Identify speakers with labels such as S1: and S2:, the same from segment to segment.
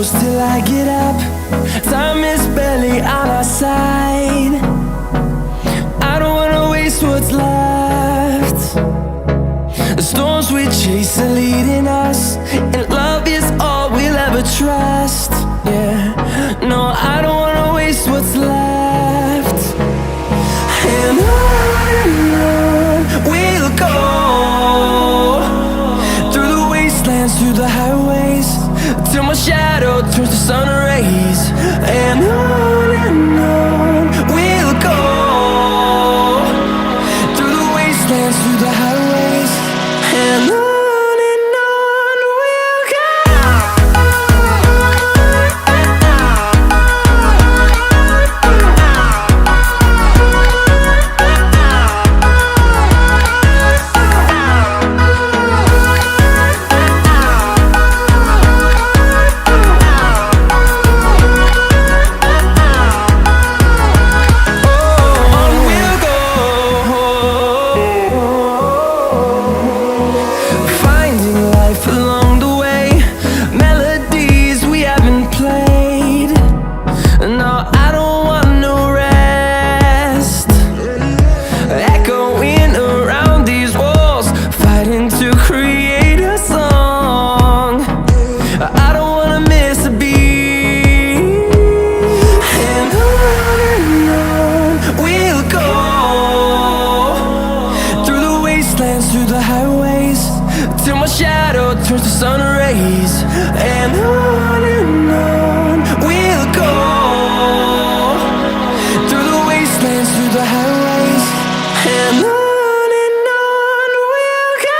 S1: close till I get up. Time is barely on our side. I don't wanna waste what's left. The storms we chase are leading us, and love is all we'll ever trust. Yeah, no, I don't wanna waste what's left. And on we'll go, through the wastelands, through the highways, till my shadow turns to sun rays. And on we'll go, through the wastelands, through the highways, and on we'll go. Through the highways, till my shadow turns to sun rays. And on we'll go, through the wastelands, through the highways, and on we'll go.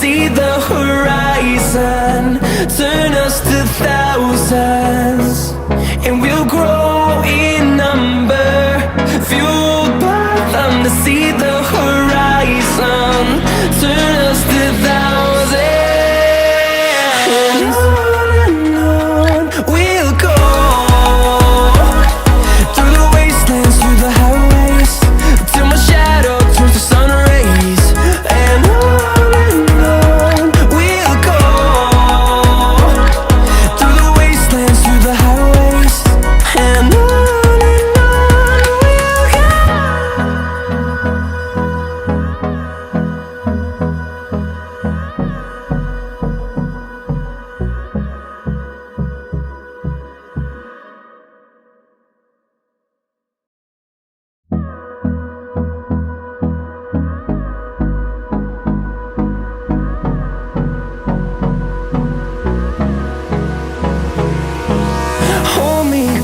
S1: See the horizon, turn us to thousands, and we'll grow in number, fueled by them. To see the horizon, turn us to thousands, and on we'll go, through the wastelands, through the highways, till my shadow turns to sun rays. And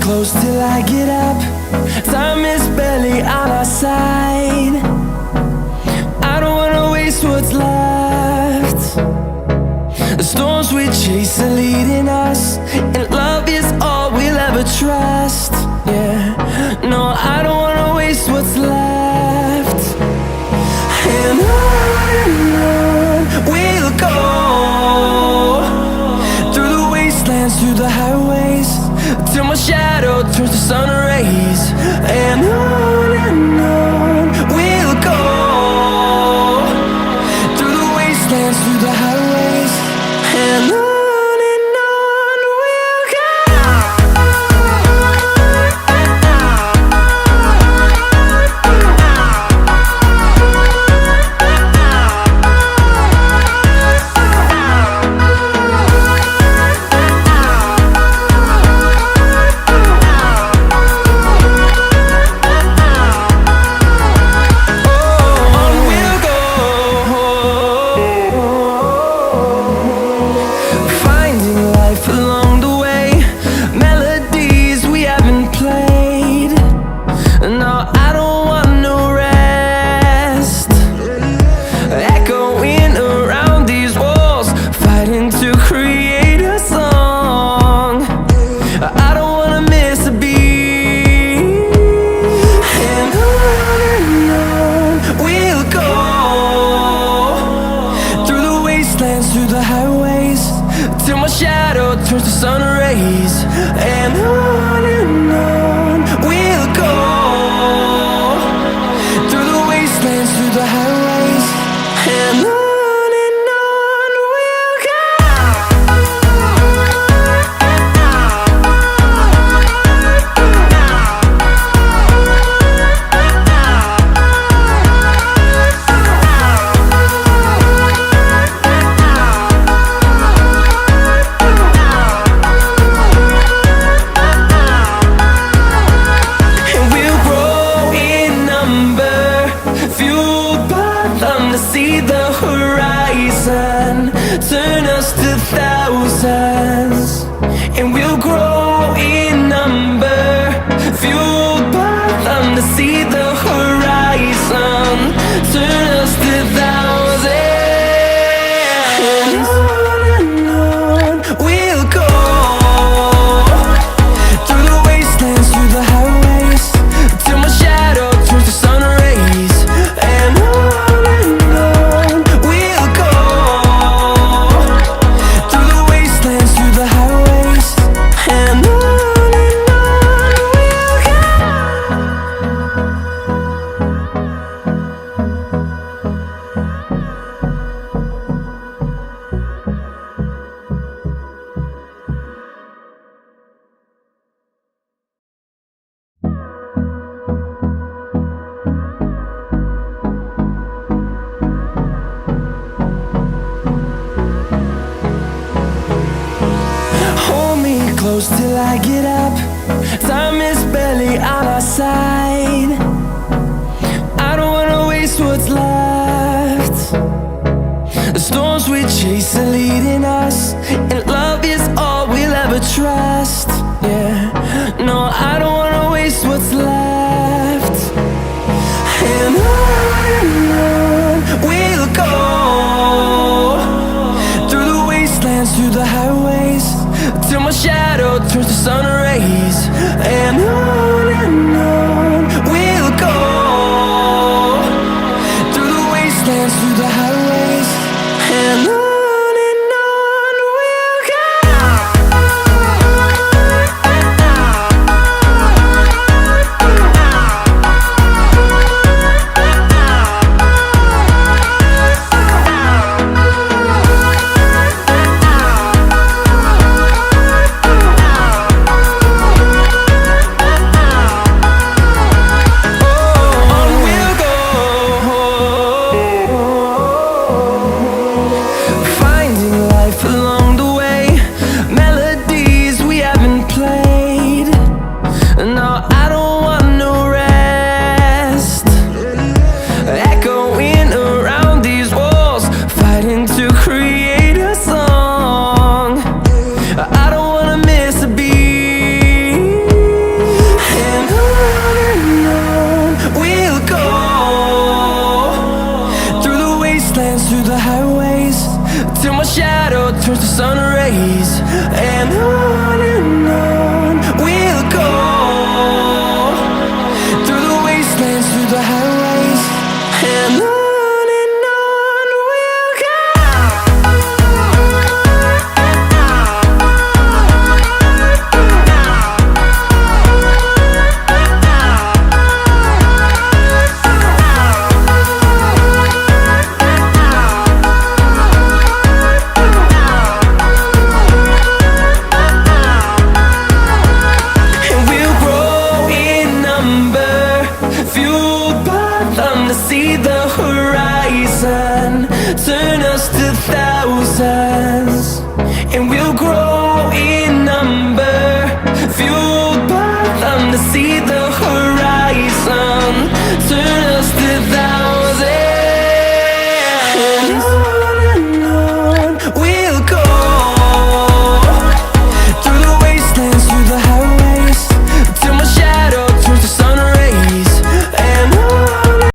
S1: close till I get up. Time is barely on our side. I don't wanna waste what's left. The storms we chase are leading us, and love is all we'll ever trust. Yeah, no, I don't wanna waste what's left. And on we'll go, through the wastelands, through the highways, till my shadow turns to sun rays. And on we'll go, through the wastelands, through the highways, and on we'll go. till my shadow turns to sun rays. And on we'll go, through the wastelands, through the highways. And on we'll go. See the horizon turn us to thousands, and we'll grow in number, fueled by them to see the horizon turn us to thousands. And on we'll go, through the wastelands, through the highways, till my shadow turns to sun rays. And close till I get up. Time is barely on our side. I don't wanna waste what's left. The storms we chase are leading us, and love is all we'll ever trust. Yeah, no, I don't wanna waste what's left. And on we'll go, through the wastelands, through the highways, till my shadow turns to sun rays. And on we'll go, through the wastelands, through the highways. And on we'll go. Through the highways, till my shadow turns to sun rays. And on